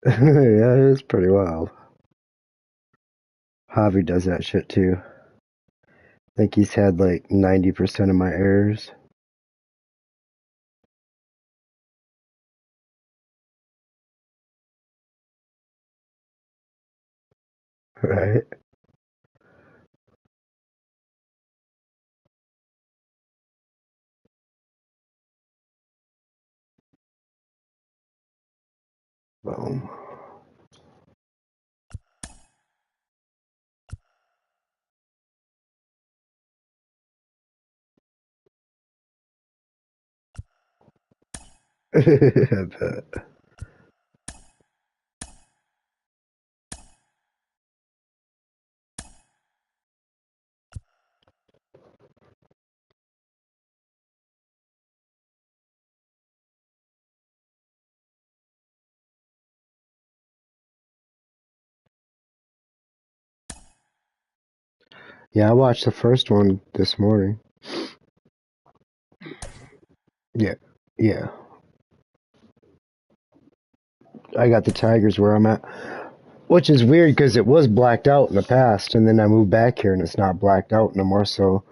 Yeah, it is pretty wild. Javi does that shit too. I think he's had like 90% of my errors. Right? Boom. I bet. Yeah, I watched the first one this morning. Yeah, yeah. I got the Tigers where I'm at, which is weird because it was blacked out in the past, and then I moved back here and it's not blacked out no more. So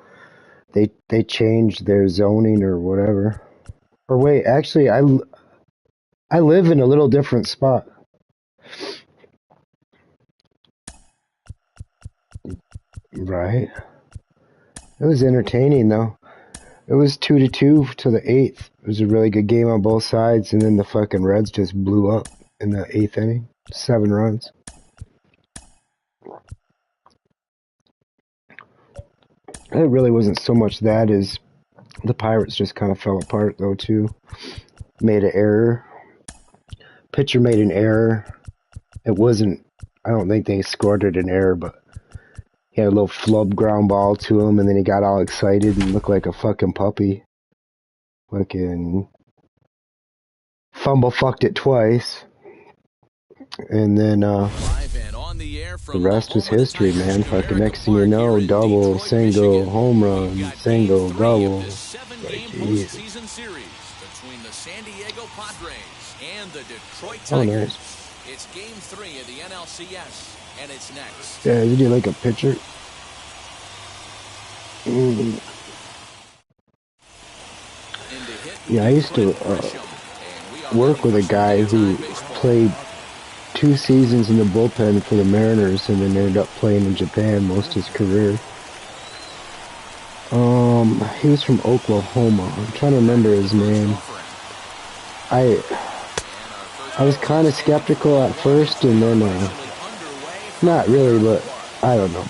they changed their zoning or whatever. Or wait, actually, I live in a little different spot. Right. It was entertaining though. It was 2-2 to the eighth. It was a really good game on both sides, and then the fucking Reds just blew up in the eighth inning. 7 runs. It really wasn't so much that as the Pirates just kind of fell apart though too. Made an error. Pitcher made an error. It wasn't. I don't think they scored it an error, but he had a little flub ground ball to him, and then he got all excited and looked like a fucking puppy. Fucking fumble fucked it twice, and then the rest was history, man. Fucking next thing you know, double, single, home run, single, double. Like, jeez. Between the San Diego Padres and the Detroit Tigers. Oh, nice. It's game 3 of the NLCS, and it's next. Yeah, you do like a pitcher. Yeah, I used to work with a guy who played 2 seasons in the bullpen for the Mariners and then ended up playing in Japan most of his career. He was from Oklahoma. I'm trying to remember his name. I was kind of skeptical at first, and then not really, but I don't know.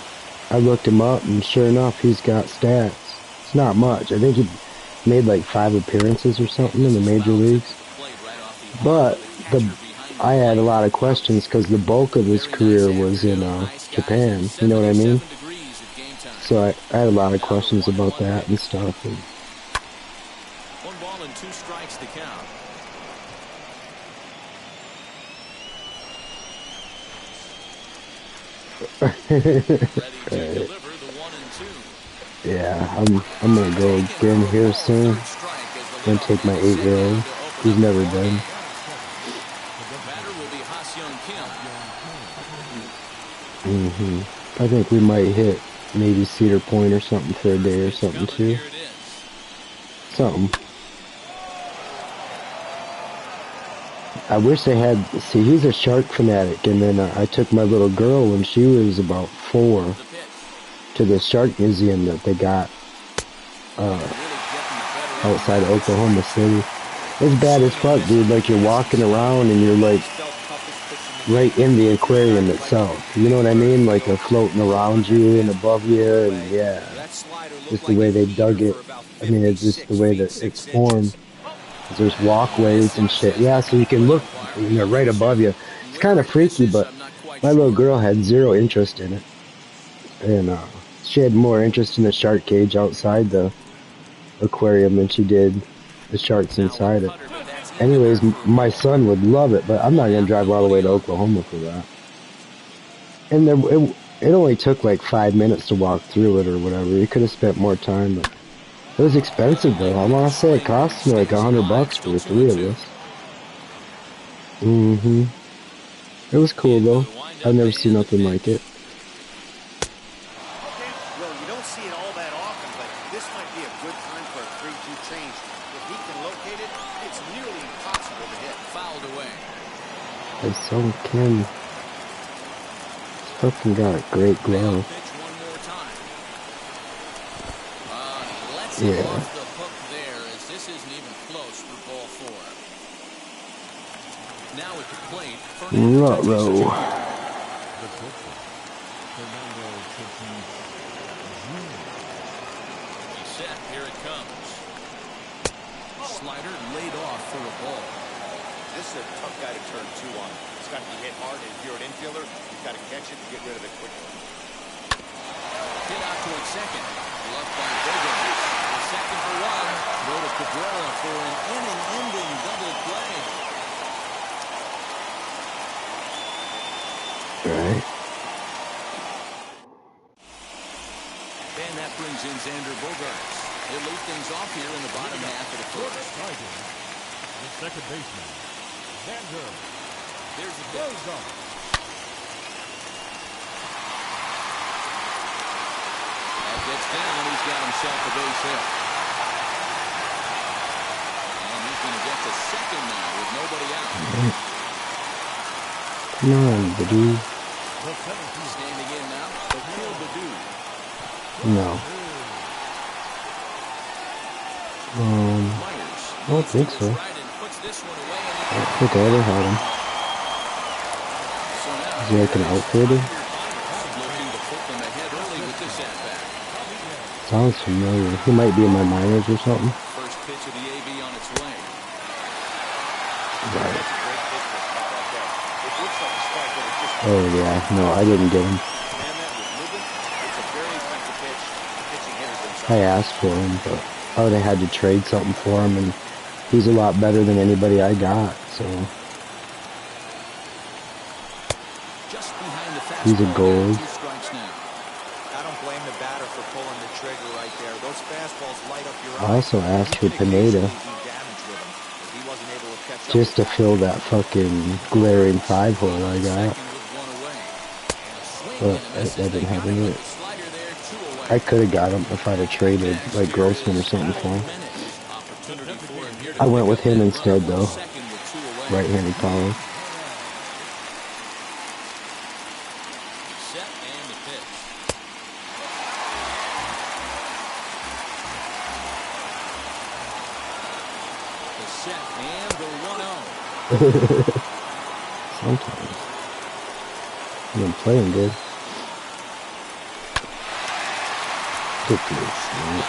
I looked him up, and sure enough, he's got stats. It's not much. I think he made like 5 appearances or something in the major leagues. But I had a lot of questions because the bulk of his career was in Japan. You know what I mean? So I had a lot of questions about that and stuff. And 1-2 strikes to count. Right. Yeah, I'm gonna go again here soon. Gonna take my 8-year-old. He's never been. I think we might hit maybe Cedar Point or something for a day or something too. Something. I wish they had. See, he's a shark fanatic, and then I took my little girl when she was about 4 to the shark museum that they got outside of Oklahoma City. It's bad as fuck, dude. Like, you're walking around and you're like right in the aquarium itself. You know what I mean? Like, they're floating around you and above you, and yeah, just the way they dug it. I mean, it's just the way that it's formed. There's walkways and shit. Yeah, so you can look, right above you. It's kind of freaky, but my little girl had zero interest in it, and she had more interest in the shark cage outside the aquarium than she did the sharks inside it. Anyways, my son would love it, but I'm not gonna drive all the way to Oklahoma for that. And it only took like 5 minutes to walk through it or whatever. You could have spent more time, but it was expensive though. I want to say it cost me like $100 for the 3 of us. It was cool into though. the windup I've never seen and the nothing pitch. like it. Well, you don't see it all that often, but this might be a good time for a 3-2 change. If he can locate it, it's nearly impossible to hit. Fouled away. His son Kim. Fucking got a great glove. Pitch one more time. Let's him Yeah. off the hook there, as this isn't even close for ball 4. Now at the plate, Ruh-roh. He's set. Here it comes. Slider laid off for a ball. This is a tough guy to turn 2 on. It's got to be hit hard, and if you're an infielder, you've got to catch it and get rid of it quickly. Hit out toward second. Left by Bogarts. Second for 1. Go to Cabrera for an inning-ending double play. Right. And that brings in Xander Bogarts. He'll lead things off here in the bottom half of the first. The second baseman, Xander. There's the pitch. That gets down. He's got himself a base hit. And he's going to get to second now with nobody out. Come on, Badoo. Standing in now, Phil Badoo. No. Myers. I don't think so. Right and puts this one away. I don't think I ever had him. So now Is he like an outfielder? looking to put them ahead early with this at-bat. Sounds familiar. He might be in my minors or something. First pitch of the AB on its way. Right. Great pitch for a spot like that. It looks like a strike, but it's just Oh yeah, no, I didn't get him. man that with movement. It's a very effective pitch. The pitching hitters themselves. I asked for him, but I would have had to trade something for him, and he's a lot better than anybody I got, so Just behind the fastball. he's a gold. 2 strikes now. I don't blame the batter for pulling the trigger right there. Those fastballs light up your I eyes. also asked for You can occasionally Pineda do damage with them. If he wasn't able to catch up just to with fill that fucking glaring 5-hole I got, Second with 1 away. And a swing but and a I miss as they didn't have got him any. with the slider there, 2 away. I could have got him if I'd have traded like Grossman or something for him. Opportunity for him here to I went pick with up him that instead, run. though. Second with 2 away. Right-handed power. Set and the pitch. The set and the 1-0. Sometimes. I've been playing good. Ridiculous, man.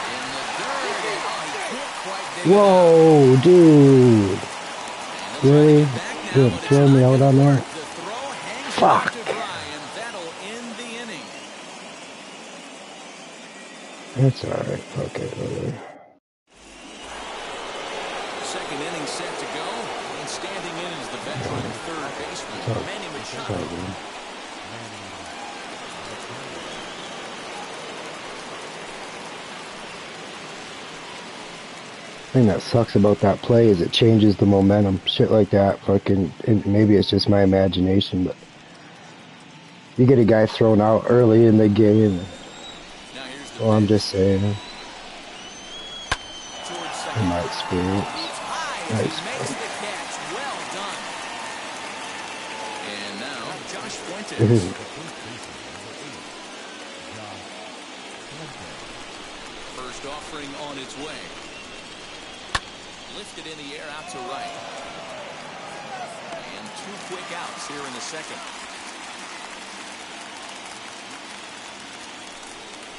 In the dirt. Oh, he can't quite dig it out. Whoa, dude. And they'll Really? try to get back now, You're but it's throwing me not out gonna on work. that? The throw hangs Fuck. it up to dry, and that'll end the inning. That's alright. Okay, whatever. Second inning set to go, and standing in is the veteran third baseman, Manny It's all Machado. good. The thing that sucks about that play is it changes the momentum. Shit like that, fucking, and maybe it's just my imagination, but you get a guy thrown out early in the game. Now here's the Well, I'm pitch. just saying, Towards in second. my experience. It's high as Nice. he makes the catch. Well done. And now Josh Fuentes. First offering on its way. Lifted in the air out to right. And 2 quick outs here in the second.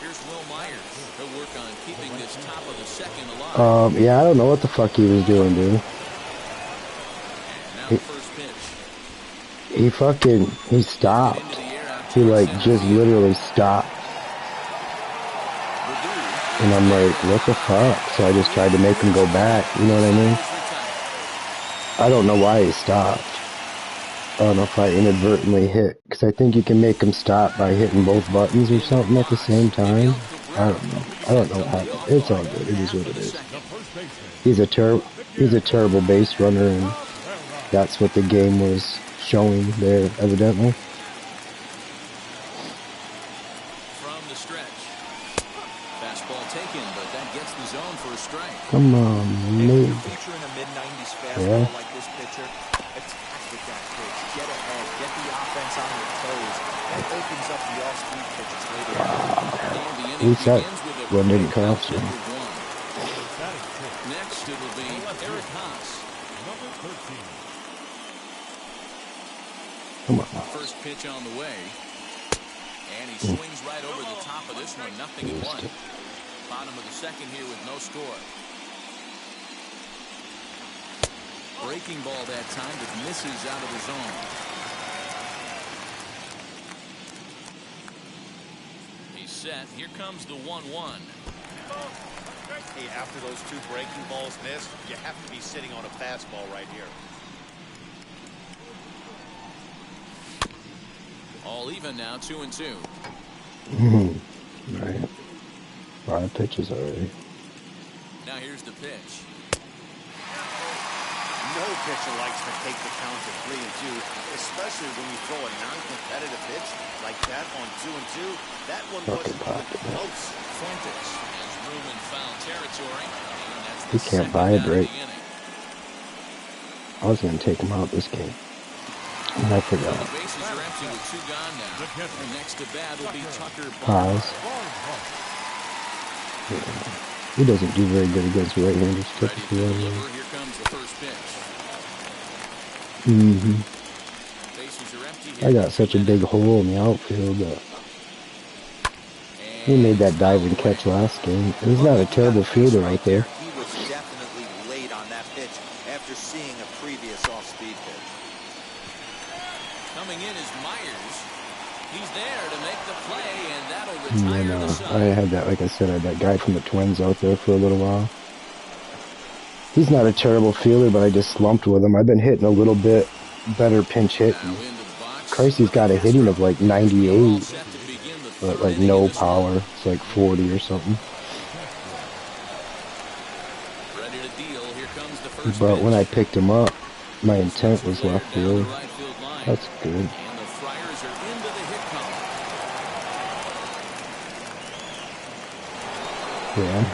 Here's Will Myers. He'll work on keeping this top of the second alive. Yeah, I don't know what the fuck he was doing, dude. And now the first pitch. He stopped. Into the air out He towards like center just field. literally stopped. Badoo And I'm like, what the fuck? So I just tried to make him go back, you know what I mean? is retired. I don't know why he stopped. I don't know if I inadvertently hit, because I think you can make him stop by hitting both buttons or something at the same time. I don't know. I don't know what happened. It's all good. It is what it is. He's a terrible base runner, and that's what the game was showing there, evidently. From the stretch. Fastball taken, but that gets the zone for a strike. Come on, If mate. you're featuring a mid-90s fastball Yeah. like this pitcher, attack with that pitch. Get ahead. Get the offense on your toes. That opens up the off-speed pitches later on. And the At inning least that begins with a one didn't quick cost you. outfielder one. That is pitch. Next, it'll be Eric Haas. Number 13. Come on. First pitch on the way. And he swings right over the top of this one. 0-1. Bottom of the second here with no score. Breaking ball that time, but misses out of the zone. He's set. Here comes the 1-1. Hey, after those two breaking balls missed, you have to be sitting on a fastball right here. All even now, 2-2. Right. 5 pitches already. Now here's the pitch. No pitcher likes to take the count to 3-2, especially when you throw a non-competitive pitch like that on 2-2. That one wasn't even close. Fuentes has room in foul territory. And that's He the can't second buy a out of break. the inning. I was going to take him out this game. And I The forgot. bases are empty with 2 gone now. And next to bat will be Tucker Pause. Yeah. He doesn't do very good against right-handers Ready to typically. deliver. Here comes the first pitch. Bases are empty here. I got such a big hole in the outfield. He made that dive and catch last game. He's not a terrible fielder right there. He was definitely late on that pitch after seeing a previous off-speed pitch. Coming in is Myers. He's there to make the play, and that'll retire And the I side. had that, like I said, I had that guy from the Twins out there for a little while. He's not a terrible fielder, but I just slumped with him. I've been hitting a little bit better pinch hitting. Now into the box. Christy's got a hitting of like 98, Set to begin the but third like inning no of this one. power. It's like 40 or something. Ready to deal. Here comes the first But when I pitch. picked him up, my intent was Flared left down the field. right field line. That's good. And the Friars are into the hit column. Yeah.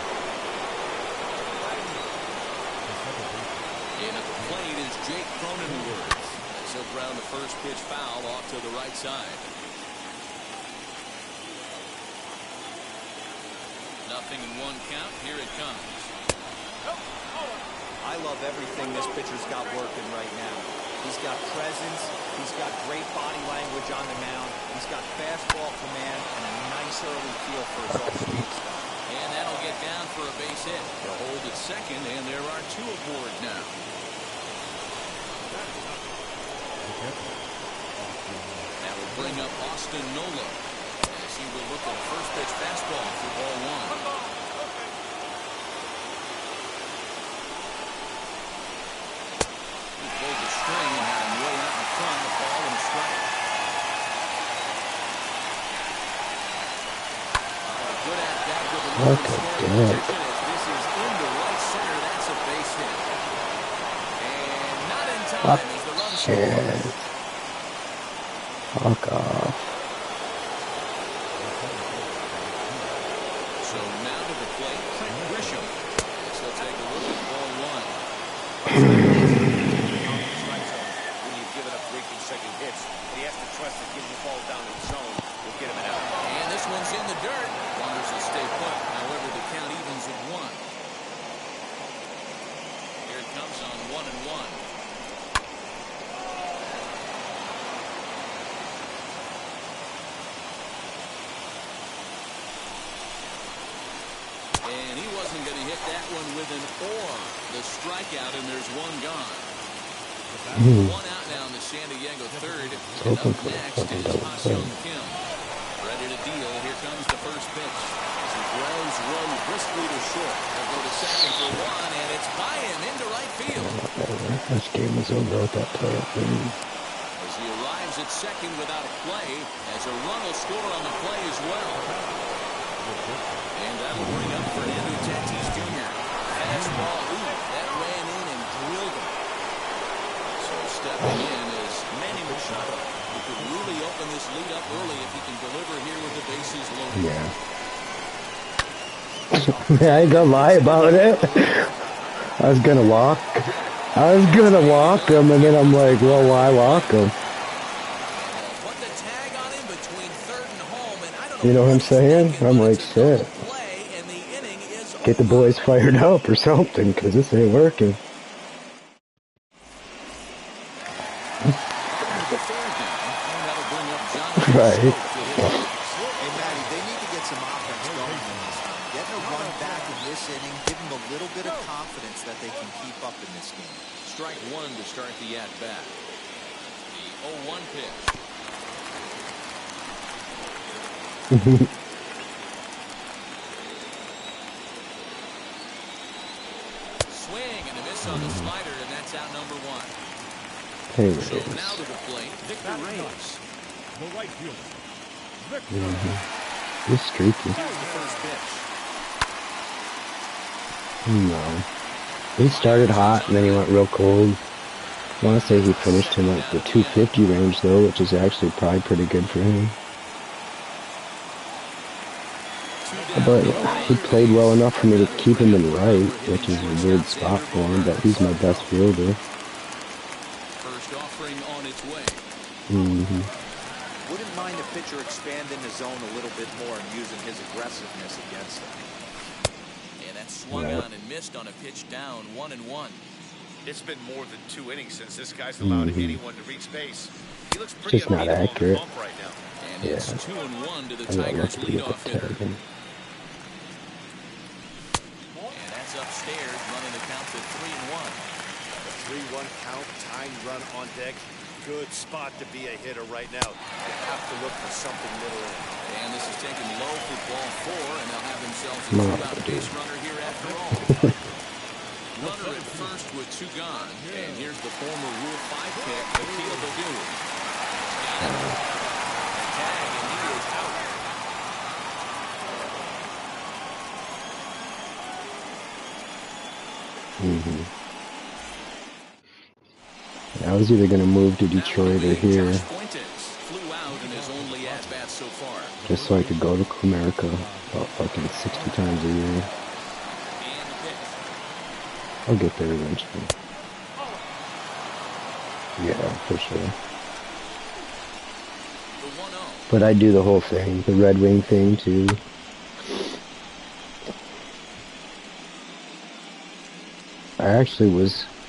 In at the plate is Jake Cronenworth. As he'll ground the first pitch foul off to the right side. 0-1 count. Here it comes. I love everything this pitcher's got working right now. He's got presence. He's got great body language on the mound. He's got fastball command and a nice early feel for his off-speed stuff. And that'll get down for a base hit. They'll hold at second, and there are 2 aboard now. That will bring up Austin Nola as he will look at a first pitch fastball for ball 1. He pulled the string and had him way out in front. The ball and a strike. Good at that with a Look little at scoring that. position as this is into right center. That's a base hit. And not in time as the run scores. Shit. Fuck off. So now to the plate, Trent Grisham. So take a look at ball 1. When you've given up breaking second hits, and he has to trust that getting the ball down in the zone will get him an out. And this one's in the dirt. Runners will stay put. However, the count evens at 1. Here it comes on 1-1. And he wasn't going to hit that one with an or. The strikeout, and there's 1 gone. 1 out now in the San Diego third. And Open up for the next fucking is double Ha-Seong play. Kim. Ready to deal. Here comes the first pitch. As he throws one briskly to short. They'll go to second for 1, and it's by him into right field. This game is over with that play. As he arrives at second without a play, as a run will score on the play as well. And that'll bring up Fernando Tatis Jr. Fastball, ooh, that ran in and drilled him. So open this lead up early if he can deliver here with the bases loaded. Yeah. I ain't gonna lie about it. I was gonna walk him, and then I'm like, well, why walk him? Put the tag on him between third and home, and I don't You know what I'm saying? I'm like, shit. play, and the inning is Get the boys fired up or something, because this ain't working. Right. Hey, Matty, they need to get some offense going in this one. Getting a run back in this inning, give them a little bit of confidence that they can keep up in this game. Strike one to start the at-bat. The 0-1 pitch. Swing and a miss on the slider, and that's out number one. Hey, So now to the plate, Victor Reyes. The right fielder. he's streaky. Here's the first pitch. No. He started hot, and then he went real cold. I want to say he finished in like the 250 range, though, which is actually probably pretty good for him. But he played well enough for me to keep him in right, which is a weird spot for him, but he's my best fielder. First offering on its way. Wouldn't mind a pitcher expanding the zone a little bit more and using his aggressiveness against them. And that swung on and missed on a pitch down, 1-1. It's been more than 2 innings since this guy's allowed anyone to reach base. He looks pretty Just not unbeatable on the accurate. bump right now. And it's 2-1 to the I got Tigers' lucky to get leadoff the hitter. tag in. And that's upstairs, running the count to 3-1. The 3-1 count, tying run on deck. Good spot to be a hitter right now. You have to look for something middle in. And this is taken low for ball 4, and they'll have themselves a two-out base runner here after all. Runner at first with 2 gone. And here's the former Rule 5 pick, Akil Baddoo. Tag, and he is out. I was either going to move to Detroit or here, Flew out in his only at-bat so far. just so I could go to America about fucking 60 times a year. And the pitch. I'll get there eventually. Yeah, for sure. The 1-0. But I do the whole thing, the Red Wing thing too.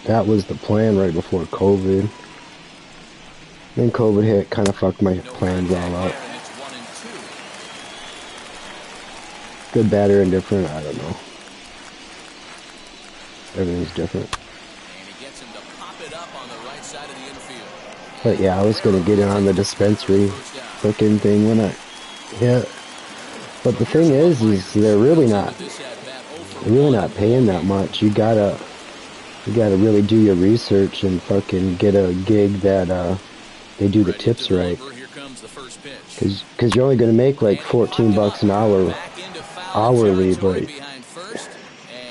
That was the plan right before COVID. Then COVID hit, kind of fucked my plans all up. And it's 1-2. Good, bad, or indifferent, I don't know. Everything's different. And he gets him to pop it up on the right side of the infield. But yeah, I was gonna get it on the dispensary fucking thing when I, yeah. But the thing is they're really not paying that much. You gotta really do your research and fucking get a gig that they do the tips right. Cause you're only gonna make like $14 an hour hourly, but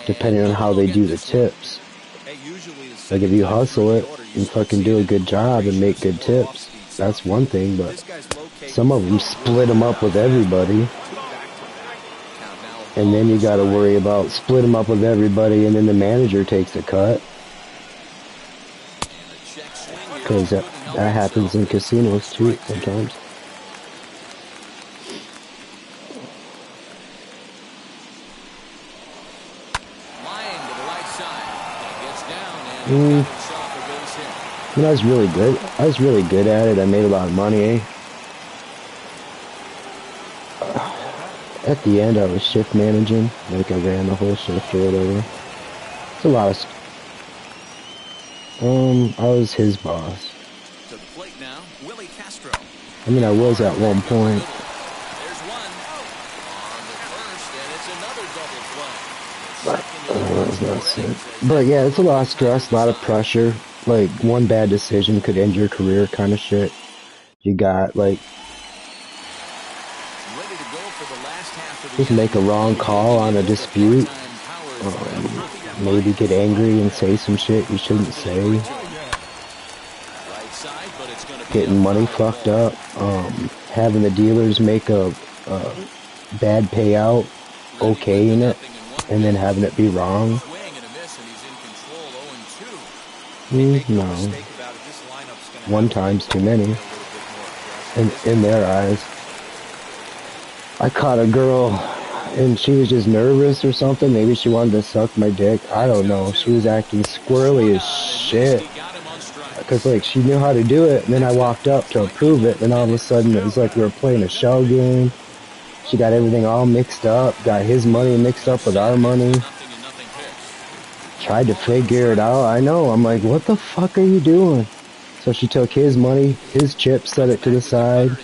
depending on how they do the tips. Like if you hustle it and fucking do a good job and make good tips, that's one thing, but some of them split them up with everybody. And then you gotta worry about split them up with everybody and then the manager takes a cut. Cause that happens in casinos too sometimes. When I was really good at it. I made a lot of money. At the end, I was shift managing, like I ran the whole shift or whatever. It's a lot of. I was his boss. To the plate now, Willie Castro. I mean, I was at one point. There's one on the first, and it's another double play. But yeah, it's a lot of stress, a lot of pressure. Like, one bad decision could end your career kind of shit. You got, like, just make a wrong call on a dispute. Maybe get angry and say some shit you shouldn't say. Getting money fucked up. having the dealers make a bad payout, okaying it, and then having it be wrong. No. One time's too many. In their eyes. I caught a girl, and she was just nervous or something. Maybe she wanted to suck my dick. I don't know. She was acting squirrely as shit. Because, like, she knew how to do it, and then I walked up to approve it, and all of a sudden it was like we were playing a shell game. She got everything all mixed up, got his money mixed up with our money. Tried to figure it out. I know. I'm like, what the fuck are you doing? So she took his money, his chips, set it to the side,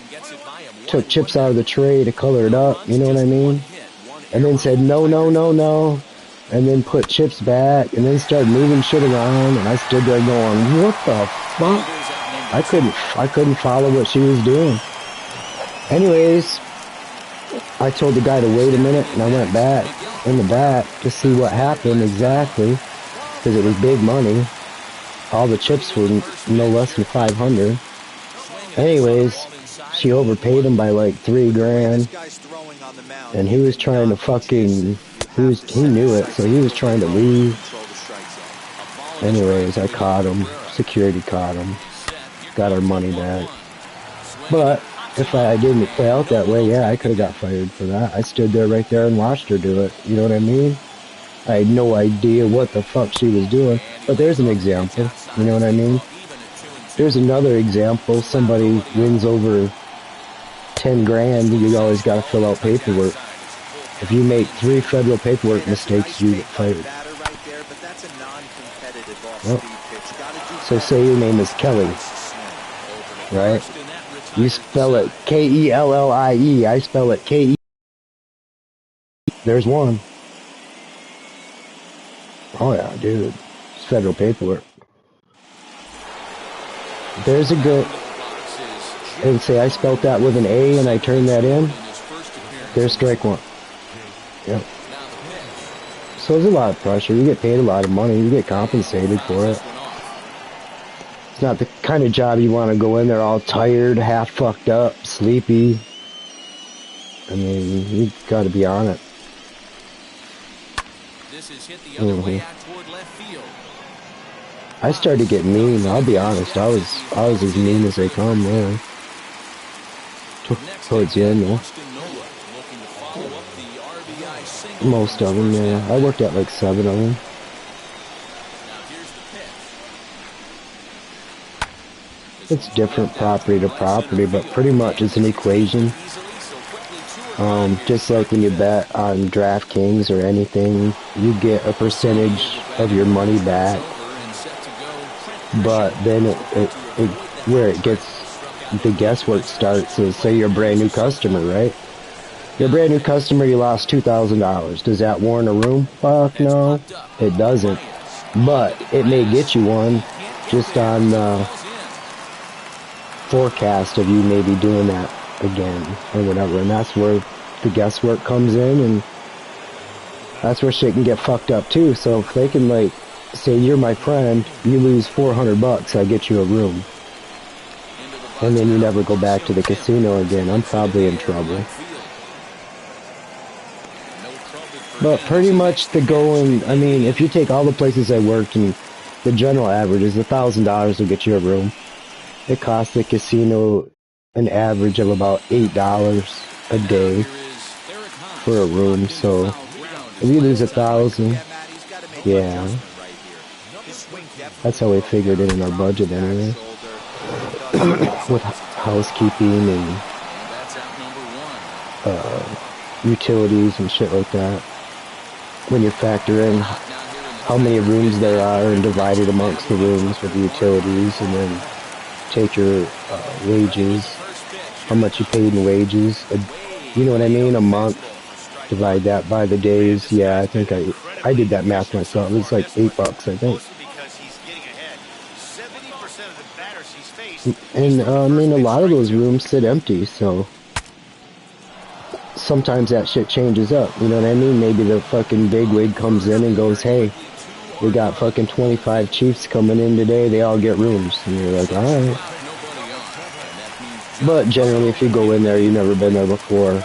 took chips out of the tray to color it up, you know what I mean? And then said, no, no, no, no. And then put chips back, and then started moving shit around, and I stood there going, what the fuck? I couldn't follow what she was doing. Anyways, I told the guy to wait a minute, and I went back in the back to see what happened exactly, because it was big money. All the chips were no less than 500. Anyways, she overpaid him by like $3 grand, and he was trying to fucking, he knew it, so he was trying to leave. Anyways, I caught him, security caught him, got our money back. But if I didn't play out that way, yeah, I could have got fired for that. I stood there right there and watched her do it, you know what I mean? I had no idea what the fuck she was doing, but there's an example, you know what I mean? There's another example, somebody wins over 10 grand, you always gotta fill out paperwork. If you make 3 federal paperwork mistakes, you get fired. Well, so say your name is Kelly, right? You spell it Kellie, I spell it Ke. There's one. Oh yeah, dude. It's federal paperwork. There's a good... And say I spelt that with an A and I turn that in. There's strike one. Yep. So there's a lot of pressure. You get paid a lot of money. You get compensated for it. It's not the kind of job you want to go in there all tired, half fucked up, sleepy. I mean, you gotta be on it. I started to get mean. I'll be honest. I was as mean as they come there. Towards the end, though. Most of them, yeah. I worked at like 7 of them. It's different property to property, but pretty much it's an equation. Just like when you bet on DraftKings or anything, you get a percentage of your money back. But then where it gets the guesswork starts is, say you're a brand new customer, right? You're a brand new customer, you lost $2,000. Does that warrant a room? Fuck no, it doesn't. But it may get you one just on the forecast of you maybe doing that again or whatever. And that's where the guesswork comes in, and that's where shit can get fucked up too. So if they can, like, say you're my friend, you lose $400, I get you a room. And then you never go back to the casino again. I'm probably in trouble. But pretty much the going, I mean, if you take all the places I worked, and the general average is $1,000 will get you a room. It costs the casino an average of about $8 a day for a room. So if you lose 1,000, yeah, that's how we figured it in our budget anyway. With housekeeping and utilities and shit like that. When you factor in how many rooms there are and divide it amongst the rooms with the utilities, and then take your wages, how much you paid in wages, you know what I mean, a month, divide that by the days. Yeah, I think I did that math myself. It was like $8, I think. And I mean, a lot of those rooms sit empty, so sometimes that shit changes up, you know what I mean? Maybe the fucking bigwig comes in and goes, hey, we got fucking 25 Chiefs coming in today, they all get rooms. And you're like, alright. But generally, if you go in there, you've never been there before,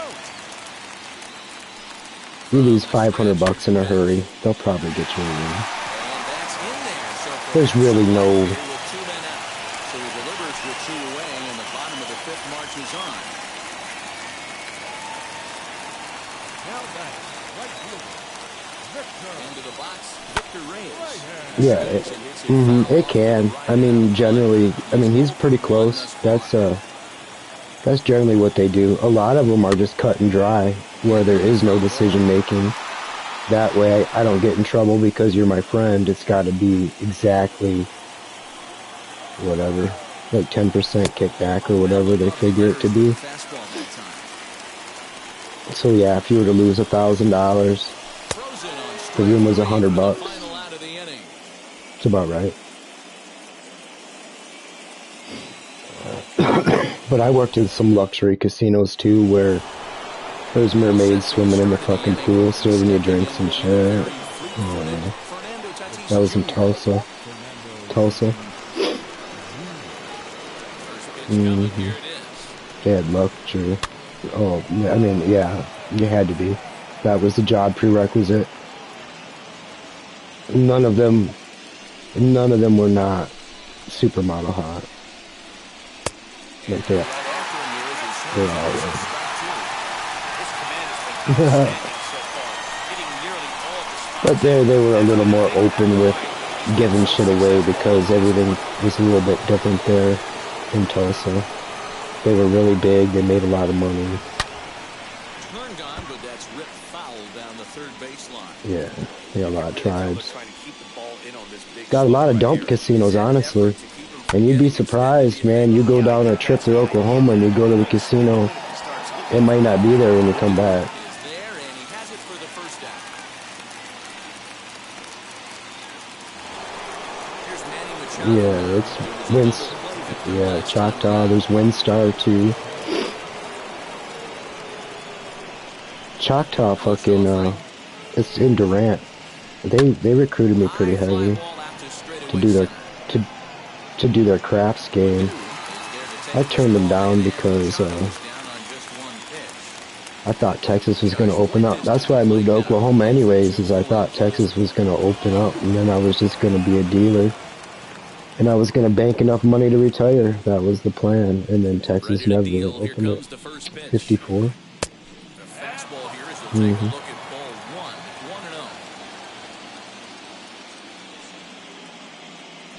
you lose $500 in a hurry. They'll probably get you a win. There's really no. So he delivers with 2 away, and the bottom of the 5th marches on. Now back, right fielder, Victor. Into the box, Victor Reyes. Yeah, it can. I mean, generally, I mean, he's pretty close. That's generally what they do. A lot of them are just cut and dry, where there is no decision making. That way, I don't get in trouble because you're my friend. It's got to be exactly whatever, like 10% kickback or whatever they figure it to be. So yeah, if you were to lose $1,000, the room was $100. It's about right. But I worked in some luxury casinos too, where there's mermaids swimming in the fucking pool, serving you drinks and shit. That was in Tulsa. They had luxury. Oh, I mean, yeah, you had to be. That was the job prerequisite. None of them were not supermodel hot. Like they're all But there they were a little more open with giving shit away because everything was a little bit different there in Tulsa. They were really big, they made a lot of money. Turn gone, but that's ripped foul down the 3rd baseline. Yeah, they got a lot of tribes. Got a lot of dump casinos, honestly. And you'd be surprised, man. You go down a trip to Oklahoma and you go to the casino, it might not be there when you come back. Yeah, it's Winds. Yeah, Choctaw. There's Windstar too. Choctaw fucking it's in Durant. They recruited me pretty heavy to do their crafts game. I turned them down because I thought Texas was going to open up. That's why I moved to Oklahoma anyways, is I thought Texas was going to open up and then I was just going to be a dealer. And I was going to bank enough money to retire. That was the plan. And then Texas never opened it. 54.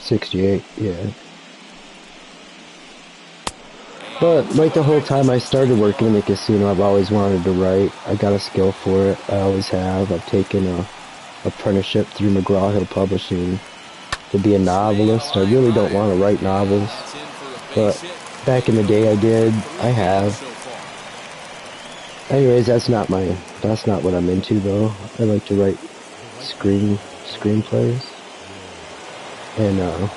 68, yeah. But like the whole time I started working in the casino, I've always wanted to write. I got a skill for it. I always have. I've taken a apprenticeship through McGraw-Hill Publishing to be a novelist. I really don't want to write novels, but back in the day I did. I have. Anyways, that's not what I'm into though. I like to write screenplays. And I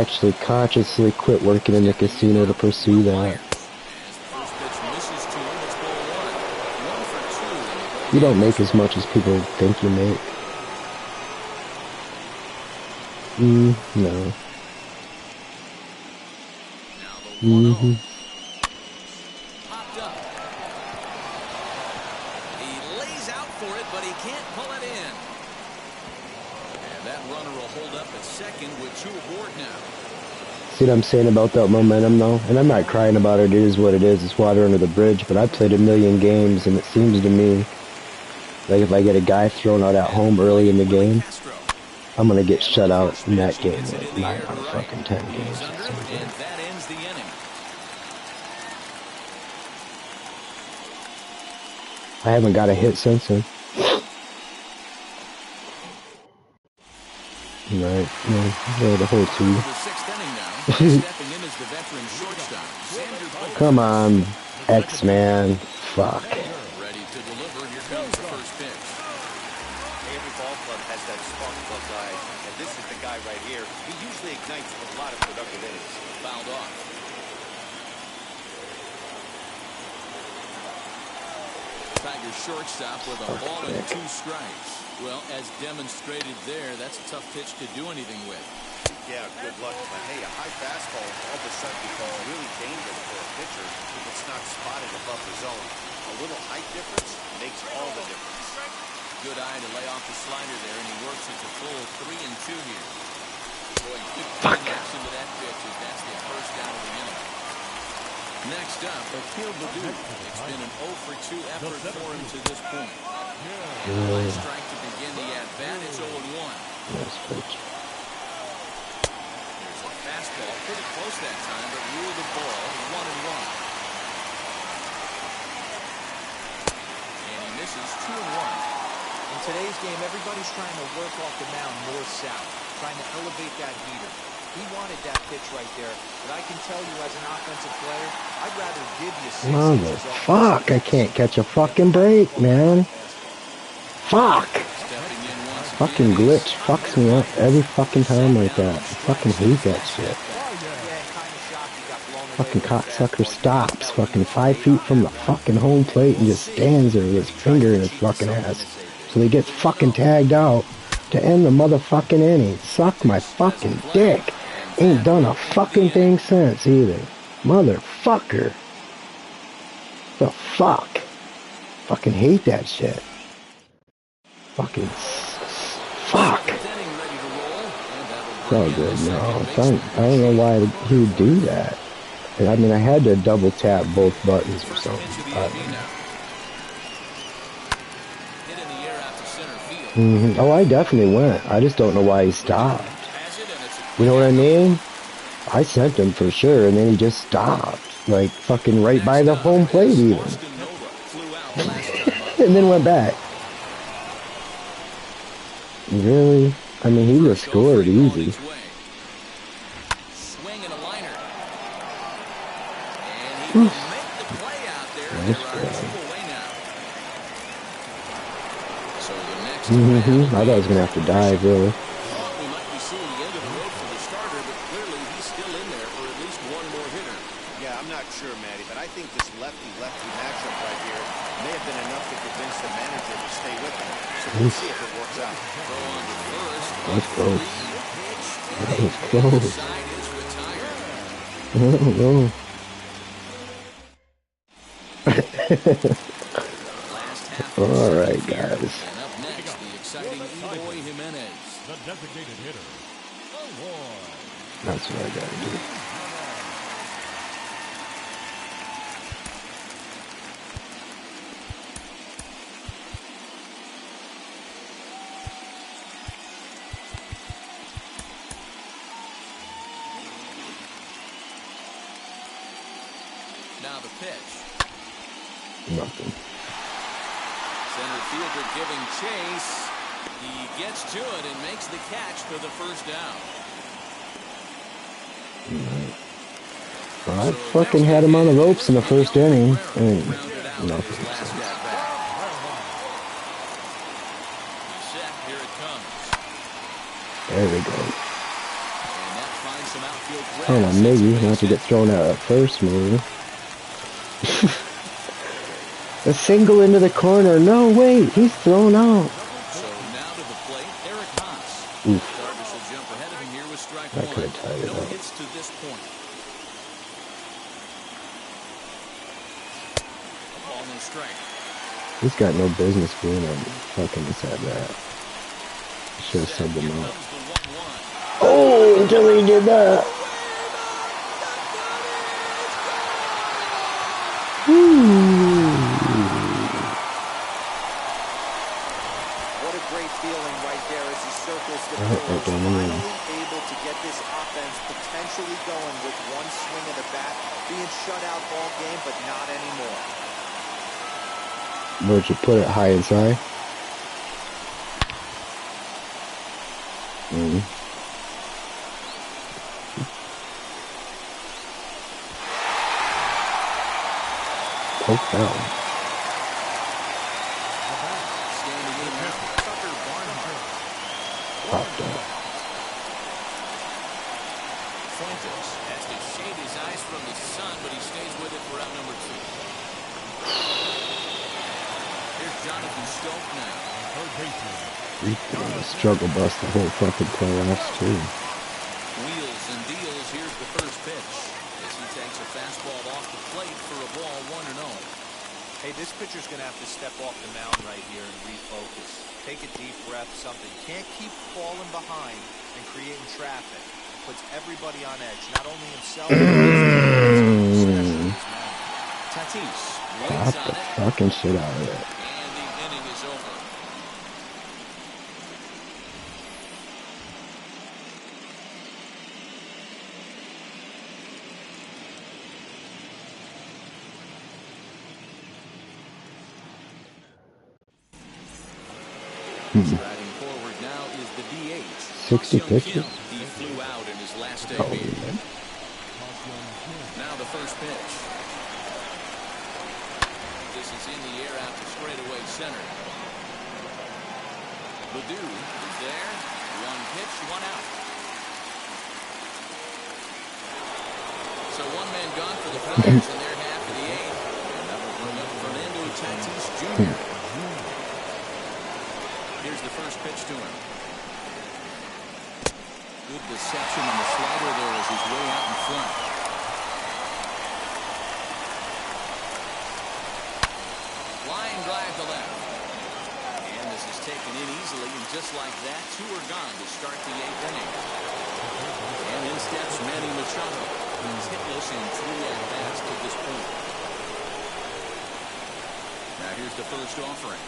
actually consciously quit working in the casino to pursue that. You don't make as much as people think you make. No. Popped up. He lays out for it, but he can't pull it in. And that runner will hold up at second with 2 aboard now. See what I'm saying about that momentum though? And I'm not crying about it, it is what it is, it's water under the bridge, but I played a million games and it seems to me like if I get a guy thrown out at home early in the game, I'm gonna get shut out in that game like 9 out of fucking 10 games. I haven't got a hit since then. Right, yeah, the whole 2. Come on, X-Man. Fuck. Ready to deliver. Here comes the first pitch. Every ball club has that spark plug guy, and this is the guy right here. He usually ignites a lot of productive innings. Fouled off. Tiger shortstop with a ball and 2 strikes. Well, as demonstrated there, that's a tough pitch to do anything with. Yeah, good luck. But hey, a high fastball all of a sudden becomes really dangerous for a pitcher if it's not spotted above the zone. A little height difference makes all the difference. Good eye to lay off the slider there, and he works it to full 3-2 here. Boy, good connection to that pitch as that's the first down of the inning. Next up, Akil Baddoo. It's been an 0-for-2 effort for him to this point. Line strike to begin the at-bat. It's 0-1. Nice pitch. There's a fastball, pretty close that time, but ruled the ball 1-1. And he misses 2-1. In today's game, everybody's trying to work off the mound north-south, trying to elevate that heater. He wanted that pitch right there, but I can tell you as an offensive player, I'd rather give you 6 inches off. Fuck, I can't catch a fucking break, man. Fuck. Fucking glitch fucks me up every fucking time like that. I fucking hate that shit. Fucking cocksucker stops fucking 5 feet from the fucking home plate and just stands there with his finger in his fucking ass. So he gets fucking tagged out to end the motherfucking inning. Suck my fucking dick. Ain't done a fucking thing since either. Motherfucker. The fuck? Fucking hate that shit. Fucking fuck. It's all good now. I don't know why he would do that. I mean, I had to double tap both buttons or something. Oh, I definitely went. I just don't know why he stopped. You know what I mean? I sent him for sure, and then he just stopped. Like, fucking right by the home plate even. And then went back. Really? I mean, he would have scored easy. Nice play. I thought I was going to have to dive, really. We might be seeing the end of the road for the starter, but clearly he's still in there for at least one more hitter. Yeah, I'm not sure, Matty, but I think this lefty-lefty matchup right here may have been enough to convince the manager to stay with him. So we'll see if it works out. That's close. That was close. I don't know. Alright, guys. And up next, the exciting Eloy Jimenez. The designated hitter, Eloy. That's what I gotta do. Now the pitch. Nothing. Center fielder giving chase. He gets to it and makes the catch for the first down. Well, I fucking had him on the ropes in the first inning. And nothing. Here it comes. There we go. And that finds some outfield grass. Oh, maybe not to get thrown out at first, maybe. A single into the corner. No, wait, he's thrown out. So now to the plate, Eric Haas. Oof. Cardinals will jump ahead of him here with strike I one. could have tied it No up. hits to this point. A ball, no strike. He's got no business being on fucking this at that. Should have subbed him out. Oh, until he did that. What a great feeling right there as he circles the field. Finally able to get this offense potentially going with one swing of the bat. Being shut out all game, but not anymore. Where'd you put it? High inside? Poke down. Popped up. Fuentes has to shade his eyes from the sun, but he stays with it for out number 2. Here's Jonathan Stoke now. He's gonna struggle bus the whole fucking playoffs too. pitcher's going to have to step off the mound right here and refocus. Take a deep breath, something. Can't keep falling behind and creating traffic. It puts everybody on edge, not only himself, but especially his man. Tatis waits Pop on the it, fucking shit out of it. And the inning is over. Striding forward now is the DH. 60 pitches? He flew out in his last Oh, debut. man. Now the first pitch. This is in the air out to straightaway center. Baду is there. One pitch, one out. So one man gone for the Phillies in their half of the eighth. And that will bring up Fernando Tatis Jr. Here's the first pitch to him. Good deception on the slider there as he's way out in front. Line drive to left. And this is taken in easily, and just like that, two are gone to start the eighth inning. And in steps Manny Machado. He's hitless in 3 at-bats to this point. Now here's the first offering.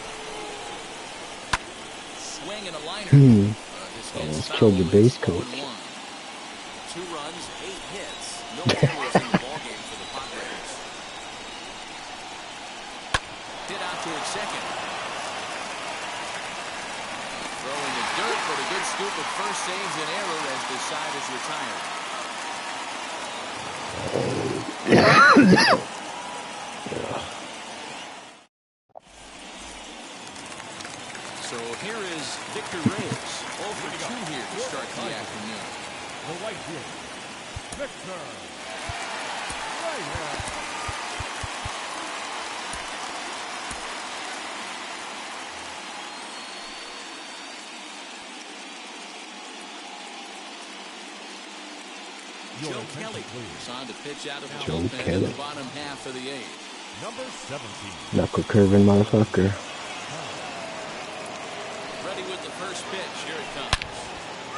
Swing and a liner. Almost killed your base coach. 2 runs, 8 hits. No errors in the ballgame for the Padres. Hit out towards second. Throwing the dirt, but a good scoop at first saves an error as the side is retired. So here is Victor Reyes. 0 for 2 here to start the afternoon. The right fielder, Victor Reyes. Joe Kelly is on to pitch out of the Joe bullpen in Kelly. the bottom half of the eighth. Number 17. Knuckle curving motherfucker. Ready with the first pitch. Here it comes.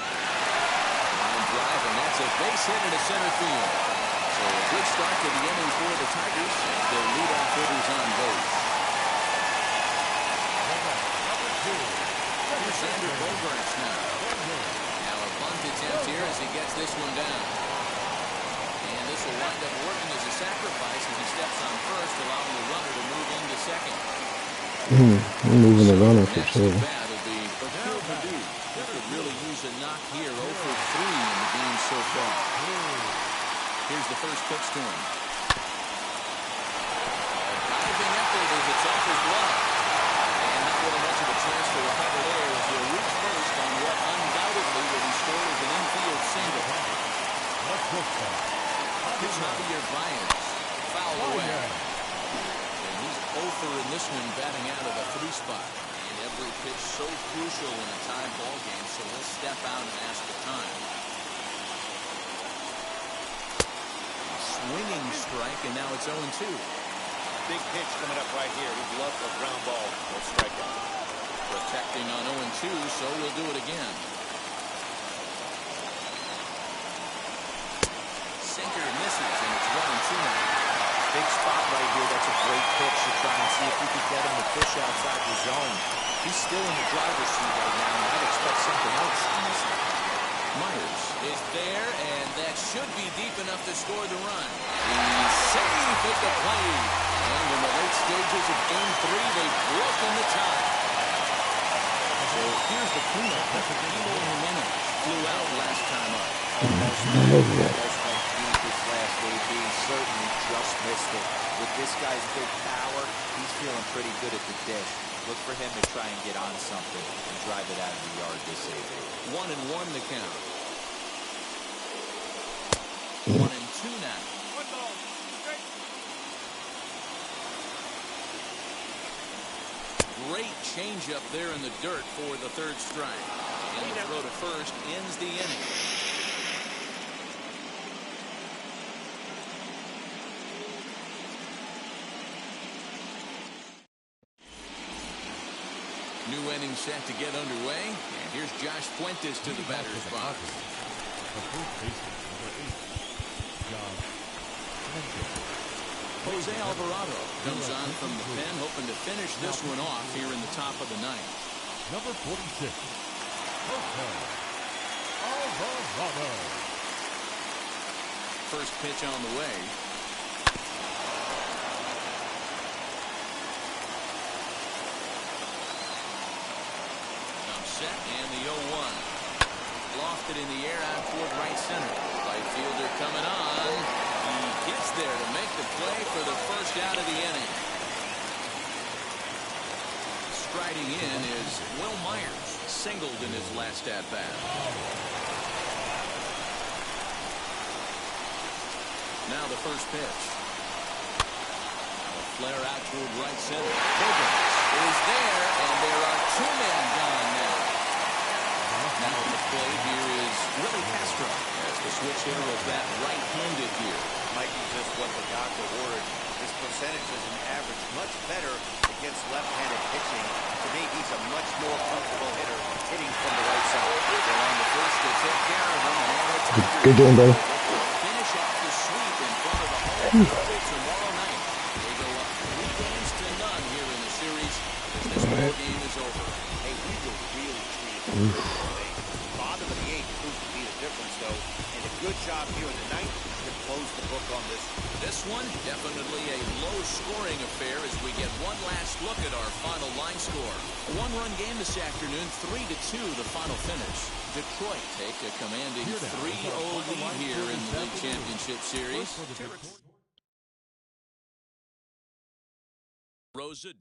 Line drive, and that's a base hit into center field. So a good start to the inning for the Tigers. Their leadoff hitter's on base. Here's Xander Bogaerts now. Now a bunt attempt here as he gets this one down. And this will wind up working as a sacrifice as he steps on first, allowing the runner to move into second. I'm moving the runner for Next sure. at bat will be Akil Baddoo. He could really use a knock here. 0 for 3 in the game so far. Here's the first pitch to him. Diving effort as it's off his glove. And not really much of a chance to recover there as he'll reach first on what undoubtedly will be scored as an infield single. Here's Javier Baez. Foul away. And he's 0 for in this one, batting out of the 3 spot. And every pitch so crucial in a tied ball game, so he'll step out and ask for time. Swinging strike, and now it's 0-2. Big pitch coming up right here. He'd love for a ground ball or strikeout. Protecting on 0-2, so we'll do it again. Sinker misses, and it's 1-2 now. Big spot right here. That's a great pitch to try and see if we could get him to push outside the zone. He's still in the driver's seat right now, and I'd expect something else in this one. Myers is there, and that should be deep enough to score the run. He's safe at the plate. And in the late stages of Game 3, they've broken the tie. So here's the cleanup. Emo Jimenez flew out last time up. This last AB certainly just missed it. With this guy's big power, he's feeling pretty good at the dish. Look for him to try and get on something and drive it out of the yard this AB. 1-1 the count. 1-2 now. Great changeup there in the dirt for the third strike. And the throw to first ends the inning. New inning set to get underway. And here's Josh Fuentes to the batter's box. The first baseman, number 8, Josh Fuentes. Jose Alvarado comes on from the pen, hoping to finish this one off here in the top of the ninth. Number 46, Jose Alvarado. First pitch on the way. Set and the 0-1. Lofted in the air out toward right center. Right fielder coming on. He gets there to make the play for the first out of the inning. Striding in is Will Myers, singled in his last at bat. Now the first pitch. A flare out toward right center. Hogan is there, and there are 2 men gone now. Now at the plate here is Willie Castro as the switch hitter of that right-handed here. Mikey, just what the doctor ordered. His percentage is an average much better against left-handed pitching. To me, he's a much more comfortable hitter hitting from the right side. They're on the first to take care of him. Good game, bro. Finish off the sweep in front of the home field tomorrow night. They go up 3 games to none here in the series as this ball game is over. Hey, we were really treated today. Bottom of the 8th proved to be the difference, though. And a good job here in the 9th to close the book on this. This one, definitely a low-scoring affair as we get one last look at our final line score. A 1-run game this afternoon, 3-2 the final finish. Detroit take a commanding 3-0 lead here in the League Championship Series. Rosa.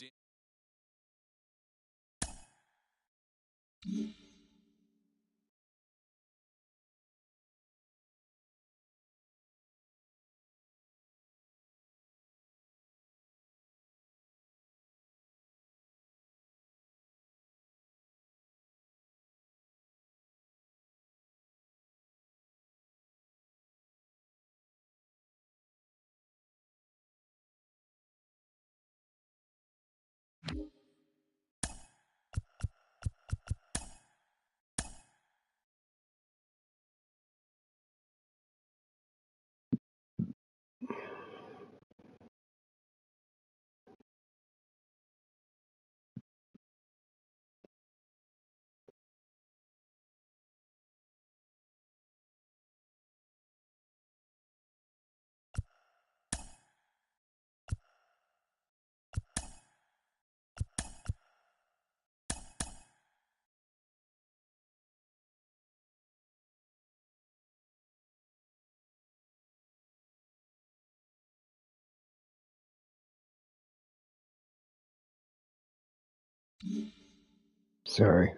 Sorry.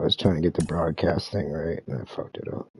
I was trying to get the broadcast thing right, and I fucked it up.